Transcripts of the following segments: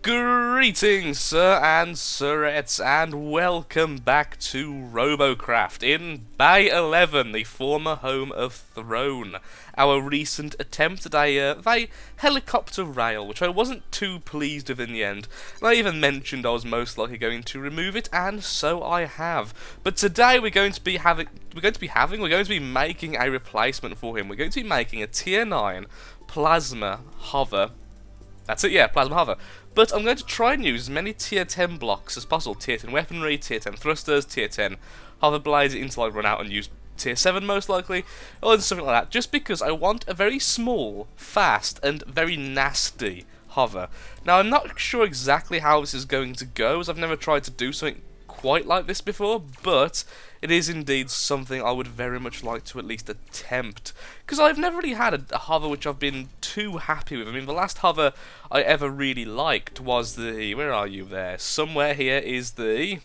Greetings, sir and sirettes, and welcome back to Robocraft in Bay 11, the former home of Throne. Our recent attempt at a helicopter rail, which I wasn't too pleased with in the end. And I even mentioned I was most likely going to remove it, and so I have. But today we're going to be making a replacement for him. We're going to be making a tier 9 plasma hover. That's it, yeah, plasma hover. But I'm going to try and use as many tier 10 blocks as possible. Tier 10 weaponry, tier 10 thrusters, tier 10 hover blades until I run out and use tier 7 most likely, or something like that. Just because I want a very small, fast, and very nasty hover. Now, I'm not sure exactly how this is going to go, as I've never tried to do something quite like this before, but it is indeed something I would very much like to at least attempt, because I've never really had a hover which I've been too happy with. I mean, the last hover I ever really liked was the, where are you there? Somewhere here is the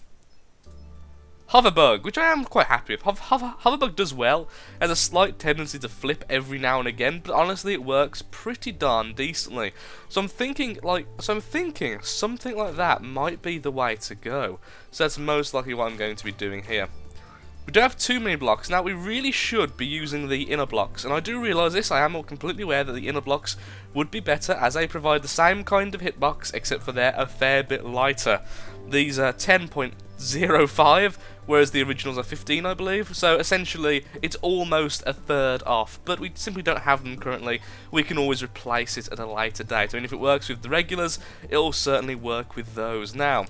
Hoverbug, which I am quite happy with. Hoverbug does well, has a slight tendency to flip every now and again, but honestly it works pretty darn decently. So I'm thinking something like that might be the way to go. So that's most likely what I'm going to be doing here. We don't have too many blocks. Now, we really should be using the inner blocks, and I do realise this. I am completely aware that the inner blocks would be better, as they provide the same kind of hitbox, except for they're a fair bit lighter. These are 10.05, whereas the originals are 15, I believe. So, essentially, it's almost a third off, but we simply don't have them currently. We can always replace it at a later date. I mean, if it works with the regulars, it'll certainly work with those. Now,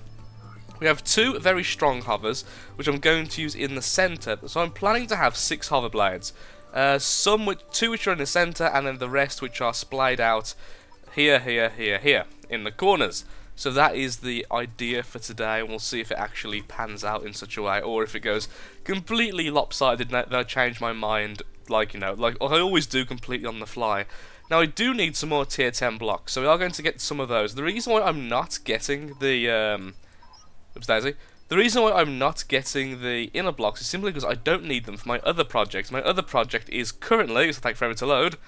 we have two very strong hovers, which I'm going to use in the centre. So I'm planning to have 6 hover blades. Two which are in the centre, and then the rest which are splayed out here, in the corners. So that is the idea for today, and we'll see if it actually pans out in such a way, or if it goes completely lopsided and then I change my mind, like I always do, completely on the fly. Now, I do need some more tier 10 blocks, so we are going to get some of those. The reason why I'm not getting the The reason why I'm not getting the inner blocks is simply because I don't need them for my other project. My other project is currently, this will take forever to load.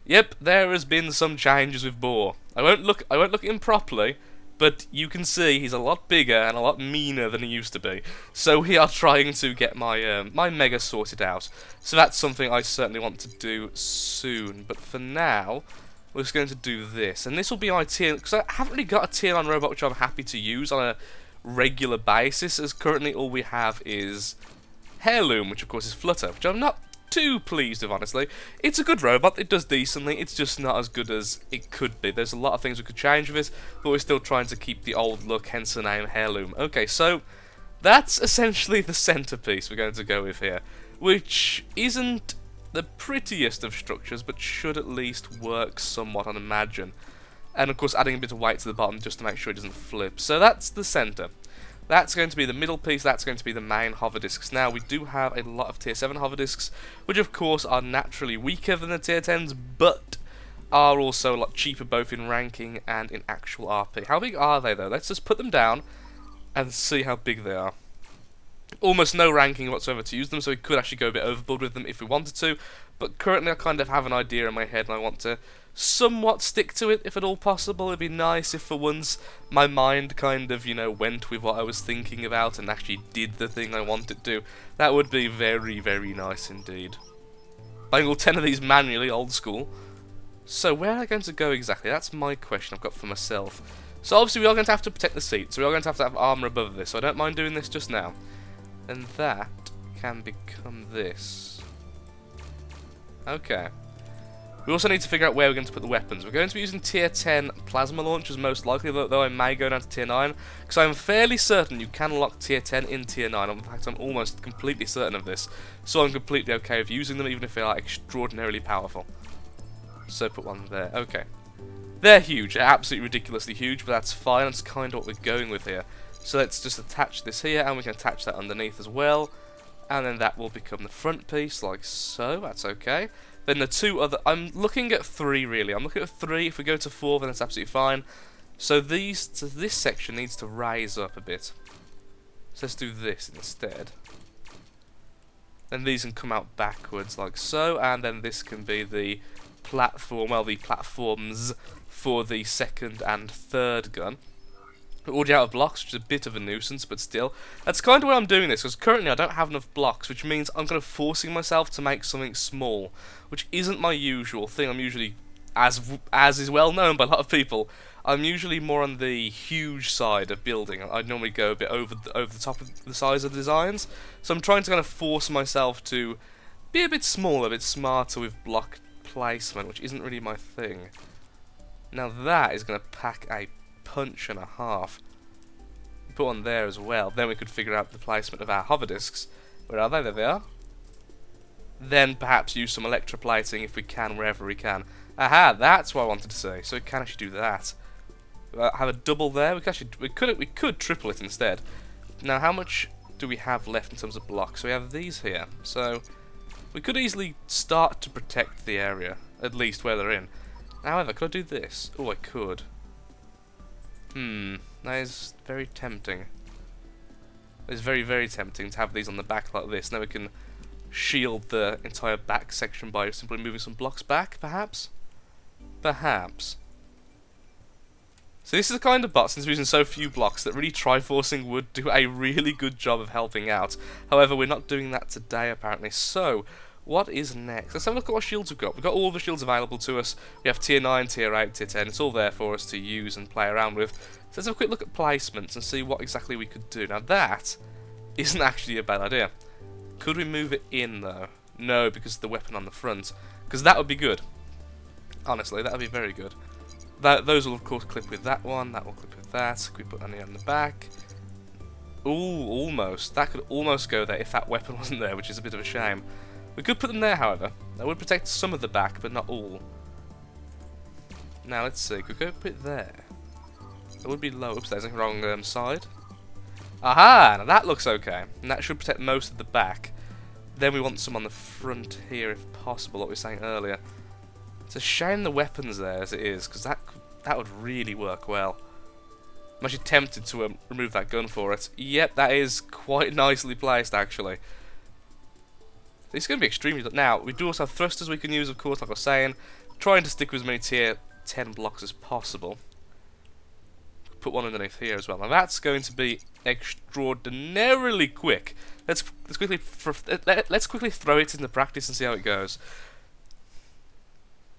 Yep, there has been some changes with Boar. I won't look at him properly, but you can see he's a lot bigger and a lot meaner than he used to be. So we are trying to get my my mega sorted out. So that's something I certainly want to do soon. But for now, we're just going to do this, and this will be my tier, because I haven't really got a tier 9 robot which I'm happy to use on a regular basis, as currently all we have is Heirloom, which of course is Flutter, which I'm not too pleased with, honestly. It's a good robot, it does decently, it's just not as good as it could be. There's a lot of things we could change with it, but we're still trying to keep the old look, hence the name Heirloom. Okay, so that's essentially the centerpiece we're going to go with here, which isn't the prettiest of structures, but should at least work somewhat, I'd imagine. And of course adding a bit of weight to the bottom just to make sure it doesn't flip. So that's the centre. That's going to be the middle piece, that's going to be the main hover discs. Now, we do have a lot of tier 7 hover discs, which of course are naturally weaker than the tier 10s, but are also a lot cheaper both in ranking and in actual RP. How big are they though? Let's just put them down and see how big they are. Almost no ranking whatsoever to use them, so we could actually go a bit overboard with them if we wanted to, but currently I kind of have an idea in my head and I want to somewhat stick to it if at all possible. It'd be nice if for once my mind kind of, went with what I was thinking about and actually did the thing I wanted to. That would be very, very nice indeed. I all 10 of these manually, old school. So where are I going to go exactly? That's my question I've got for myself. So obviously we are going to have to protect the seat, so we are going to have armour above this, so I don't mind doing this just now. And that can become this. Okay. We also need to figure out where we're going to put the weapons. We're going to be using tier 10 plasma launchers most likely, though I may go down to tier 9, because I'm fairly certain you can lock tier 10 in tier 9. In fact, I'm almost completely certain of this. So I'm completely okay with using them, even if they are extraordinarily powerful. So put one there. Okay. They're huge. They're absolutely ridiculously huge, but that's fine. That's kind of what we're going with here. So let's just attach this here, and we can attach that underneath as well. And then that will become the front piece, like so. That's okay. Then the two other... I'm looking at 3, really. I'm looking at 3. If we go to 4, then that's absolutely fine. So this section needs to rise up a bit. So let's do this instead. Then these can come out backwards, like so. And then this can be the platform, well, the platforms for the second and third gun. We're already out of blocks, which is a bit of a nuisance, but still. That's kind of why I'm doing this, because currently I don't have enough blocks, which means I'm kind of forcing myself to make something small, which isn't my usual thing. I'm usually, as is well known by a lot of people, I'm usually more on the huge side of building. I normally go a bit over the top of the size of the designs, so I'm trying to kind of force myself to be a bit smaller, a bit smarter with block placement, which isn't really my thing. Now that is going to pack a punch and a half. Put one there as well. Then we could figure out the placement of our hover discs. Where are they? There they are. Then perhaps use some electroplating if we can, wherever we can. Aha, that's what I wanted to say. So we can actually do that. Have a double there. We could triple it instead. Now, how much do we have left in terms of blocks? So we have these here. So we could easily start to protect the area, at least where they're in. However, could I do this? Oh, I could. That is very tempting. It's very, very tempting to have these on the back like this. Now we can shield the entire back section by simply moving some blocks back, perhaps? Perhaps. So this is the kind of bot, since we're using so few blocks, that really Triforcing would do a really good job of helping out. However, we're not doing that today, apparently. So, what is next? Let's have a look at what shields we've got. We've got all the shields available to us. We have tier 9, tier 8, tier 10. It's all there for us to use and play around with. So let's have a quick look at placements and see what exactly we could do. Now that isn't actually a bad idea. Could we move it in though? No, because of the weapon on the front. Because that would be good. Honestly, that would be very good. Those will of course clip with that one. That will clip with that. Could we put any on the back? Ooh, almost. That could almost go there if that weapon wasn't there, which is a bit of a shame. We could put them there, however. That would protect some of the back, but not all. Now, let's see. Could we go put it there? That would be low. Oops, there's the wrong side. Aha! Now that looks okay. And that should protect most of the back. Then we want some on the front here, if possible, what we were saying earlier. It's a shame the weapon's there as it is, because that would really work well. I'm actually tempted to remove that gun for it. Yep, that is quite nicely placed, actually. It's going to be extremely... Now, we do also have thrusters we can use, of course, like I was saying. Trying to stick with as many tier 10 blocks as possible. Put one underneath here as well. Now, that's going to be extraordinarily quick. Let's quickly throw it into practice and see how it goes.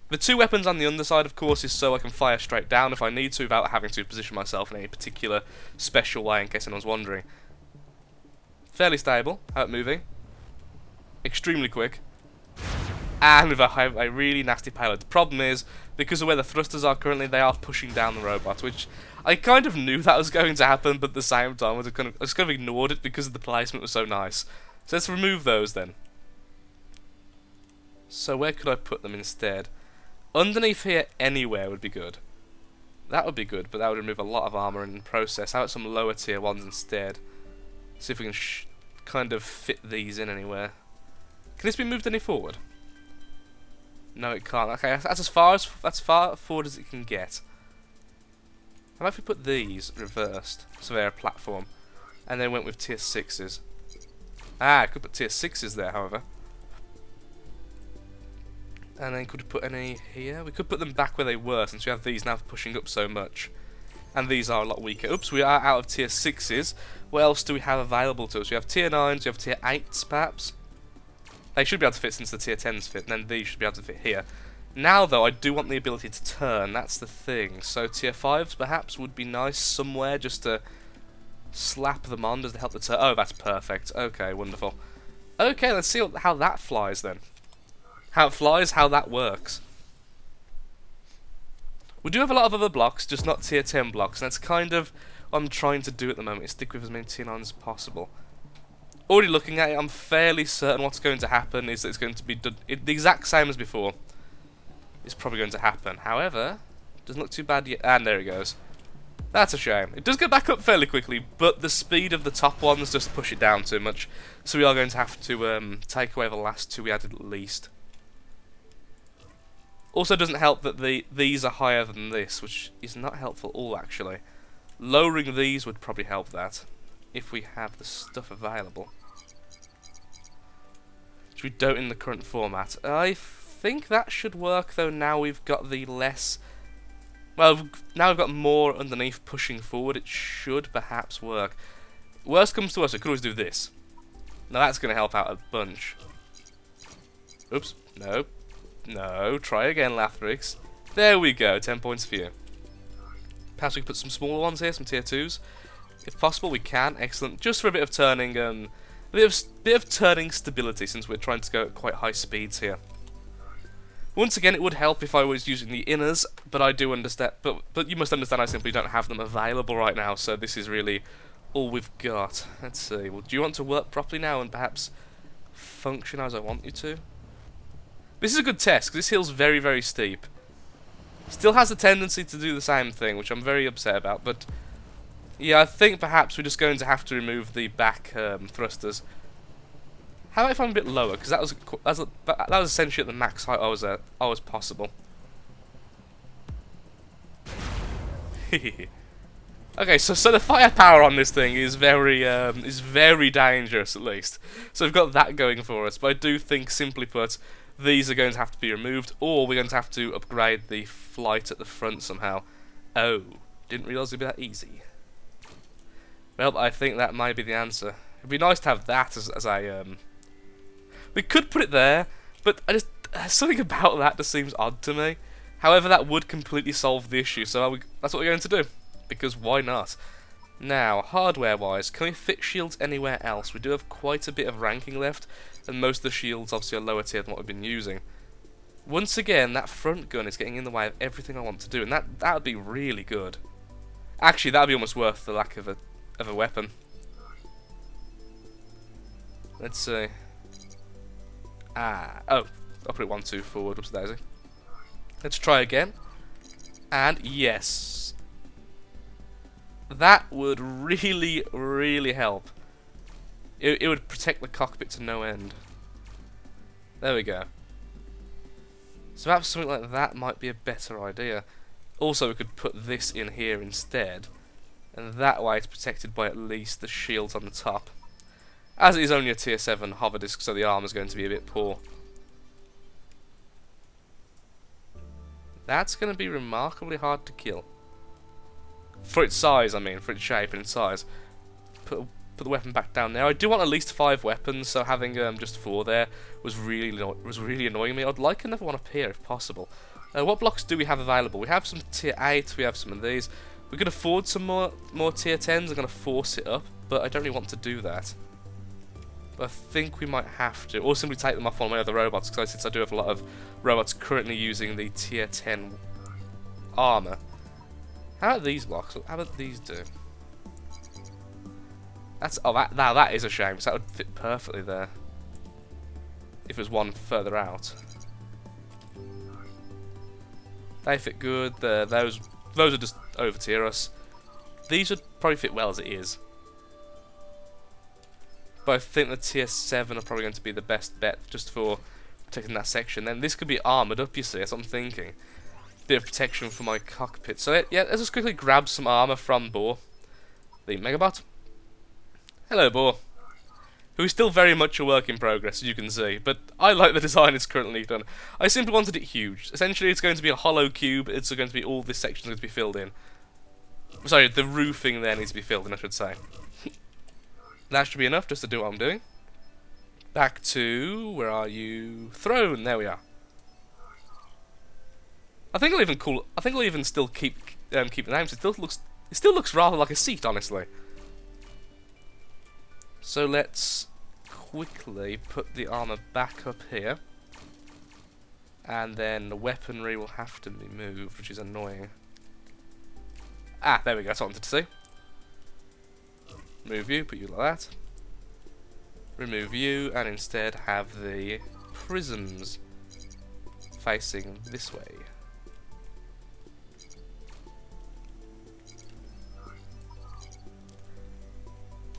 The two weapons on the underside, of course, is so I can fire straight down if I need to without having to position myself in any particular special way, in case anyone's wondering. Fairly stable. How it's moving. Extremely quick. And with a really nasty payload. The problem is, because of where the thrusters are currently, they are pushing down the robot, which I kind of knew that was going to happen, but at the same time, I just kind of ignored it because the placement was so nice. So let's remove those then. So where could I put them instead? Underneath here, anywhere would be good. That would be good, but that would remove a lot of armor in the process. How about some lower tier ones instead? See if we can kind of fit these in anywhere. Can this be moved any forward? No, it can't. Okay, that's as far forward as it can get. How about if we put these reversed, so they're a platform, and then went with tier 6s? Ah, I could put tier 6s there, however. And then could we put any here? We could put them back where they were, since we have these now pushing up so much. And these are a lot weaker. Oops, we are out of tier 6s. What else do we have available to us? We have tier 9s, we have tier 8s, perhaps? They should be able to fit since the tier 10s fit, and then these should be able to fit here. Now, though, I do want the ability to turn, that's the thing. So tier 5s, perhaps, would be nice somewhere, just to slap them on. Does it help the turn? Oh, that's perfect. Okay, wonderful. Okay, let's see how that flies, then. How it flies, how that works. We do have a lot of other blocks, just not tier 10 blocks, and that's kind of what I'm trying to do at the moment, is stick with as many tier 9s as possible. Already looking at it, I'm fairly certain what's going to happen is that it's going to be done the exact same as before. It's probably going to happen. However, doesn't look too bad yet. And there it goes. That's a shame. It does go back up fairly quickly, but the speed of the top ones just push it down too much. So we are going to have to take away the last two we added at least. Also doesn't help that these are higher than this, which is not helpful at all, actually. Lowering these would probably help that, if we have the stuff available. Which we don't in the current format. I think that should work, though. Now we've got the less... Well, now we've got more underneath pushing forward. It should perhaps work. Worst comes to worst, we could always do this. Now that's going to help out a bunch. Oops. No. No. Try again, Lathrix. There we go. 10 points for you. Perhaps we can put some smaller ones here, some tier 2s. If possible, we can. Excellent. Just for a bit of turning, a bit of turning stability, since we're trying to go at quite high speeds here. Once again, it would help if I was using the inners, but I do understand. But you must understand, I simply don't have them available right now. So this is really all we've got. Let's see. Well, do you want to work properly now and perhaps function as I want you to? This is a good test because this hill's very, very steep. Still has a tendency to do the same thing, which I'm very upset about. But yeah, I think perhaps we're just going to have to remove the back thrusters. How about if I'm a bit lower? Because that was essentially at the max height I was at. I was possible. Okay, so the firepower on this thing is very dangerous, at least. So we've got that going for us. But I do think, simply put, these are going to have to be removed, or we're going to have to upgrade the flight at the front somehow. Oh, didn't realise it'd be that easy. Well, I think that might be the answer. It'd be nice to have that as a We could put it there, but something about that just seems odd to me. However, that would completely solve the issue, so that's what we're going to do. Because why not? Now, hardware-wise, can we fit shields anywhere else? We do have quite a bit of ranking left, and most of the shields obviously are lower tier than what we've been using. Once again, that front gun is getting in the way of everything I want to do, and that would be really good. Actually, that would be almost worth the lack of a weapon. Let's see. Oh, I'll put it 1, 2 forward. Whoops, daisy. Let's try again. And yes. That would really, really help. It would protect the cockpit to no end. There we go. So perhaps something like that might be a better idea. Also, we could put this in here instead. And that way it's protected by at least the shields on the top. As it is only a tier 7 hover disc, so the armor's going to be a bit poor. That's going to be remarkably hard to kill. For its size, I mean, for its shape and its size. Put the weapon back down there. I do want at least 5 weapons, so having just 4 there was really annoying me. I'd like another one up here if possible. What blocks do we have available? We have some tier 8, we have some of these. We could afford some more tier 10s. I'm going to force it up, but I don't really want to do that. But I think we might have to, or simply take them off one of my other robots, because since I do have a lot of robots currently using the tier 10 armor. How about these blocks? How about these do? Now that is a shame, because that would fit perfectly there. If it was one further out. They fit good. Those are just over tier us. These would probably fit well as it is. But I think the tier 7 are probably going to be the best bet just for protecting that section. Then this could be armoured up, you see, that's what I'm thinking. Bit of protection for my cockpit. So yeah, let's just quickly grab some armour from Boar, the Megabot. Hello, Boar. Who is still very much a work in progress, as you can see. But I like the design it's currently done. I simply wanted it huge. Essentially, it's going to be a hollow cube. It's going to be all this section is going to be filled in. Sorry, the roofing there needs to be filled in, I should say. That should be enough just to do what I'm doing. Back to, where are you? Throne. There we are. I think I'll even still keep the names. It still looks rather like a seat, honestly. So let's quickly put the armor back up here, and then the weaponry will have to be moved, which is annoying. Ah, there we go. That's what I wanted to see. Move you, put you like that. Remove you, and instead have the prisms facing this way.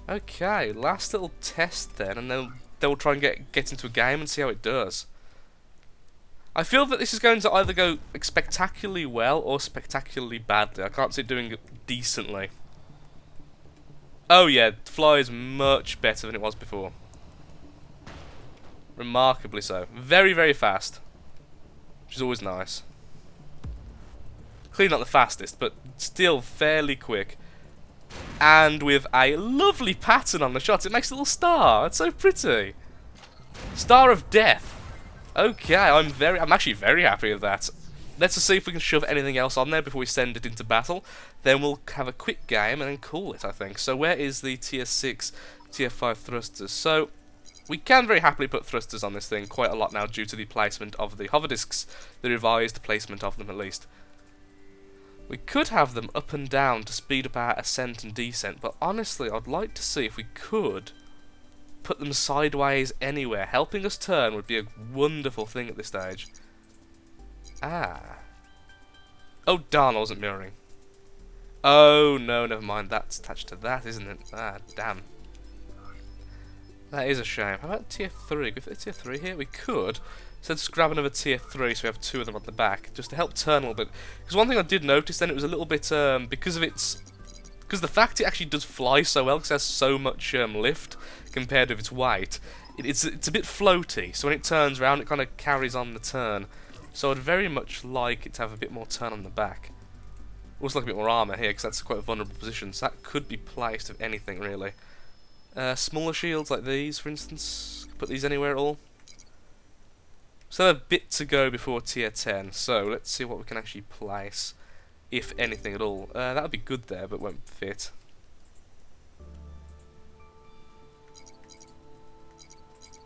Okay, last little test then, and then we'll try and get into a game and see how it does. I feel that this is going to either go spectacularly well or spectacularly badly. I can't see it doing it decently. Oh yeah, fly is much better than it was before. Remarkably so. Very, very fast. which is always nice. Clearly not the fastest, but still fairly quick. And with a lovely pattern on the shots. It makes a little star. It's so pretty. Star of Death. Okay, I'm actually very happy with that. Let's just see if we can shove anything else on there before we send it into battle. Then we'll have a quick game and then call it, I think. So where is the tier 6, tier 5 thrusters? So we can very happily put thrusters on this thing quite a lot now due to the placement of the hover discs. The revised placement of them, at least. We could have them up and down to speed up our ascent and descent, but honestly, I'd like to see if we could put them sideways anywhere. Helping us turn would be a wonderful thing at this stage. Ah. Oh, darn, I wasn't mirroring. Oh, no, never mind. That's attached to that, isn't it? Ah, damn. That is a shame. How about tier 3? If it's tier 3 here, we could. So let's grab another tier 3 so we have 2 of them on the back, just to help turn a little bit. Because one thing I did notice then, it was a little bit, because the fact it actually does fly so well, because it has so much lift compared with its weight, it's a bit floaty, so when it turns around it kind of carries on the turn. So I'd very much like it to have a bit more turn on the back. Also like a bit more armour here, because that's quite a vulnerable position, so that could be placed with anything really. Smaller shields like these, for instance, put these anywhere at all. So a bit to go before tier 10, so let's see what we can actually place, if anything at all. That would be good there, but won't fit.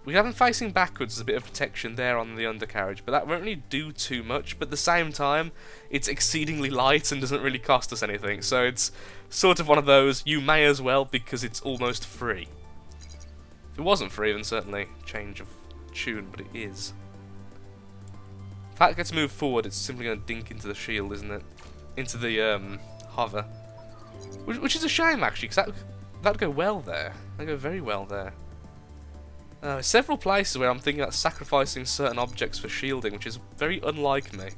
We have them facing backwards as a bit of protection there on the undercarriage, but that won't really do too much, but at the same time, it's exceedingly light and doesn't really cost us anything, so it's sort of one of those, you may as well because it's almost free. If it wasn't free, then certainly change of tune, but it is. If that gets moved forward, it's simply going to dink into the shield, isn't it? Into the hover. Which is a shame, actually, because that'd go well there. That'd go very well there. Several places where I'm thinking about sacrificing certain objects for shielding, which is very unlike me.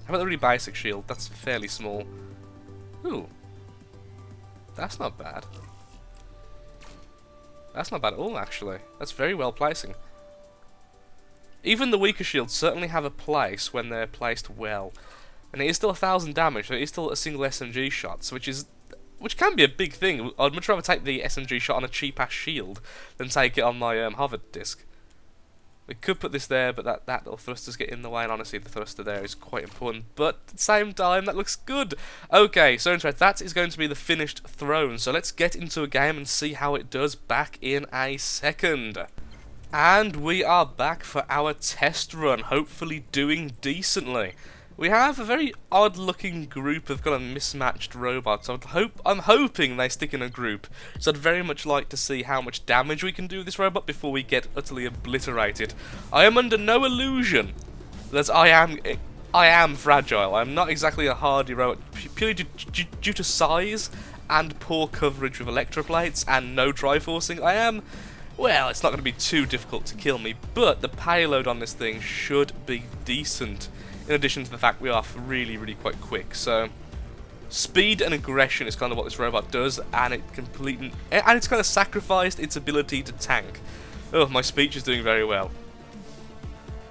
How about the really basic shield? That's fairly small. Ooh. That's not bad. That's not bad at all, actually. That's very well placing. Even the weaker shields certainly have a place when they're placed well. And it is still 1,000 damage, so it is still a single SMG shot, so which can be a big thing. I'd much rather take the SMG shot on a cheap-ass shield than take it on my hover disc. We could put this there, but that little thrusters get in the way, and honestly the thruster there is quite important, but at the same time, that looks good. Okay, so anyway, that is going to be the finished throne, so let's get into a game and see how it does back in a second. And we are back for our test run, hopefully doing decently. We have a very odd-looking group of kind of mismatched robots. I'm hoping they stick in a group, so I'd very much like to see how much damage we can do with this robot before we get utterly obliterated. I am under no illusion that I am fragile. I'm not exactly a hardy robot, purely due to size and poor coverage with electroplates and no triforcing. Well, it's not going to be too difficult to kill me, but the payload on this thing should be decent. In addition to the fact we are really, really quite quick. So, speed and aggression is kind of what this robot does, and it's kind of sacrificed its ability to tank. Oh, my speech is doing very well.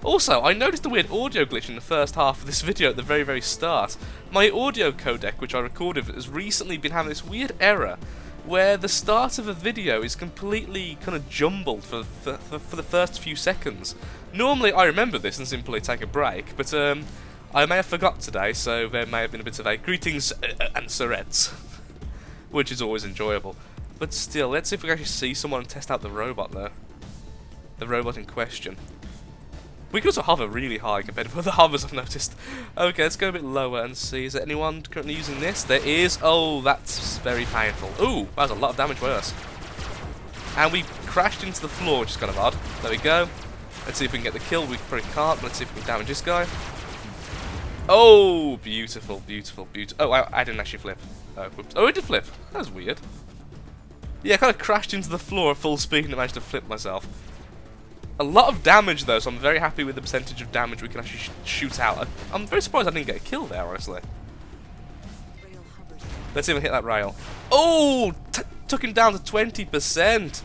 Also, I noticed a weird audio glitch in the first half of this video at the very, very start. My audio codec, which I recorded, has recently been having this weird error where the start of a video is completely kind of jumbled for the first few seconds. Normally I remember this and simply take a break, but I may have forgot today, so there may have been a bit of a greetings and surrets, which is always enjoyable. But still, let's see if we can actually see someone and test out the robot though. The robot in question. We can also hover really high compared to other hovers I've noticed. Okay, let's go a bit lower and see. Is there anyone currently using this? There is. Oh, that's very painful. Ooh, that was a lot of damage worse. And we crashed into the floor, which is kind of odd. There we go. Let's see if we can get the kill. We probably can't, but let's see if we can damage this guy. Oh, beautiful, beautiful, beautiful. Oh, I didn't actually flip. Oh, whoops. Oh, I did flip. That was weird. Yeah, I kind of crashed into the floor at full speed and managed to flip myself. A lot of damage though, so I'm very happy with the percentage of damage we can actually shoot out. I'm very surprised I didn't get a kill there, honestly. Let's see if I hit that rail. Oh! Took him down to 20%!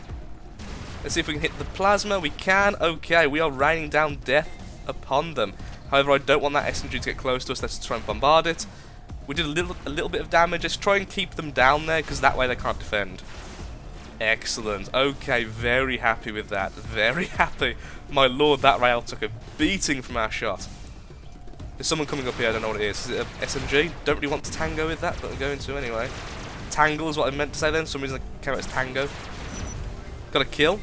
Let's see if we can hit the plasma. We can. Okay, we are raining down death upon them. However, I don't want that SMG to get close to us. Let's try and bombard it. We did a little bit of damage. Let's try and keep them down there, because that way they can't defend. Excellent. Okay, very happy with that. Very happy. My lord, that rail took a beating from our shot. There's someone coming up here, I don't know what it is. Is it a SMG? Don't really want to tango with that, but I'm going to anyway. Tangle is what I meant to say then. For some reason I came out as tango. Got a kill.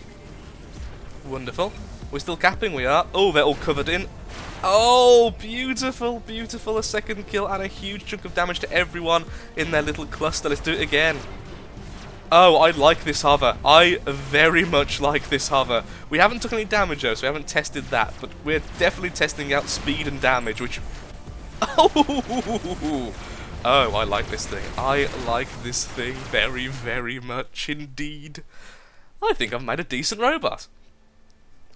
Wonderful. We're still capping, we are. Oh, they're all covered in. Oh, beautiful, beautiful. A second kill and a huge chunk of damage to everyone in their little cluster. Let's do it again. Oh, I like this hover. I very much like this hover. We haven't took any damage though, so we haven't tested that, but we're definitely testing out speed and damage, which... Oh, I like this thing. I like this thing very, very much indeed. I think I've made a decent robot.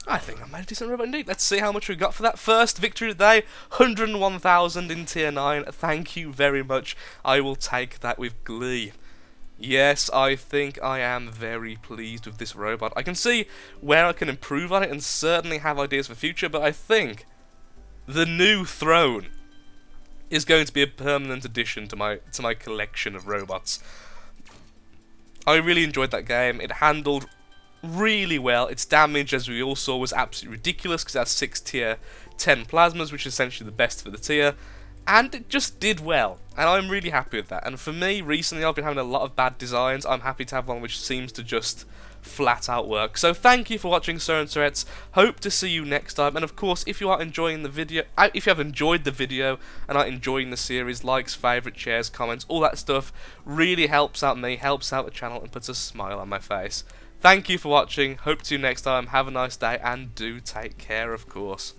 Indeed. Let's see how much we got for that first victory today. 101,000 in tier 9. Thank you very much. I will take that with glee. Yes, I think I am very pleased with this robot. I can see where I can improve on it and certainly have ideas for future, but I think the new throne is going to be a permanent addition to my collection of robots. I really enjoyed that game. It handled really well. Its damage, as we all saw, was absolutely ridiculous because it has 6 tier 10 plasmas, which is essentially the best for the tier. And it just did well, and I'm really happy with that. And for me, recently I've been having a lot of bad designs. I'm happy to have one which seems to just flat out work. So thank you for watching, Sir and Sirettes. Hope to see you next time. And of course, if you are enjoying the video, if you have enjoyed the video and are enjoying the series, likes, favourite, shares, comments, all that stuff really helps out me, helps out the channel, and puts a smile on my face. Thank you for watching. Hope to see you next time. Have a nice day, and do take care, of course.